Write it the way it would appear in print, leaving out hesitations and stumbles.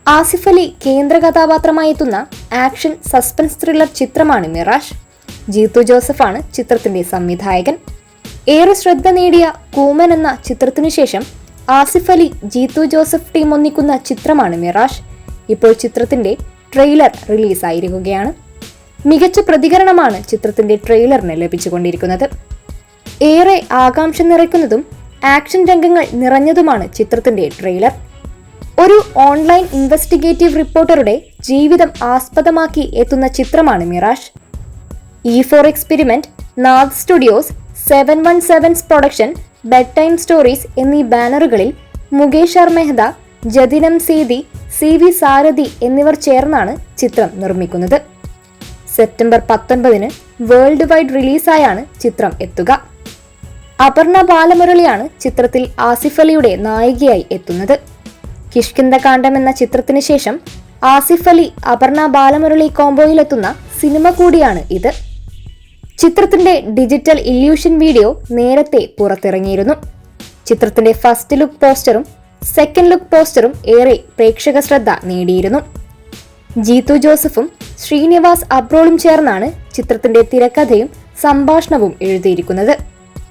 ആസിഫ് അലി കേന്ദ്ര കഥാപാത്രമായി എത്തുന്ന ആക്ഷൻ സസ്പെൻസ് ത്രില്ലർ ചിത്രമാണ് മിറാഷ്. ജീത്തു ജോസഫാണ് ചിത്രത്തിന്റെ സംവിധായകൻ. ഏറെ ശ്രദ്ധ നേടിയ കൂമൻ എന്ന ചിത്രത്തിനു ശേഷം ആസിഫ് അലി, ജീത്തു ജോസഫ് ടീം ഒന്നിക്കുന്ന ചിത്രമാണ് മിറാഷ്. ഇപ്പോൾ ചിത്രത്തിന്റെ ട്രെയിലർ റിലീസായിരിക്കുകയാണ്. മികച്ച പ്രതികരണമാണ് ചിത്രത്തിന്റെ ട്രെയിലറിന് ലഭിച്ചുകൊണ്ടിരിക്കുന്നത്. ഏറെ ആകാംക്ഷ നിറയ്ക്കുന്നതും ആക്ഷൻ രംഗങ്ങൾ നിറഞ്ഞതുമാണ് ചിത്രത്തിന്റെ ട്രെയിലർ. ഒരു ഓൺലൈൻ ഇൻവെസ്റ്റിഗേറ്റീവ് റിപ്പോർട്ടറുടെ ജീവിതം ആസ്പദമാക്കി എത്തുന്ന ചിത്രമാണ് Mirage. E4 experiment, Naad studios, 717 production, bed time stories എന്നീ ബാനറുകളിൽ മുകേഷ് ആർ മെഹ്ത, ജതിനം സേതി, CV സാരഥി എന്നിവർ ചേർന്നാണ് ചിത്രം നിർമ്മിക്കുന്നത്. സെപ്റ്റംബർ 19 വേൾഡ് വൈഡ് റിലീസായാണ് ചിത്രം എത്തുക. അപർണ ബാലമുരളിയാണ് ചിത്രത്തിൽ ആസിഫ് അലിയുടെ നായികയായി എത്തുന്നത്. കിഷ്കിന്ധകാണ്ഡം എന്ന ചിത്രത്തിന് ശേഷം ആസിഫ് അലി, അപർണ ബാലമുരളി കോംബോയിലെത്തുന്ന സിനിമ കൂടിയാണ് ഇത്. ചിത്രത്തിന്റെ ഡിജിറ്റൽ ഇല്യൂഷൻ വീഡിയോ നേരത്തെ പുറത്തിറങ്ങിയിരുന്നു. ചിത്രത്തിന്റെ ഫസ്റ്റ് ലുക്ക് പോസ്റ്ററും സെക്കൻഡ് ലുക്ക് പോസ്റ്ററും ഏറെ പ്രേക്ഷക ശ്രദ്ധ നേടിയിരുന്നു. ജീത്തു ജോസഫും ശ്രീനിവാസ് അബ്രോളും ചേർന്നാണ് ചിത്രത്തിന്റെ തിരക്കഥയും സംഭാഷണവും എഴുതിയിരിക്കുന്നത്.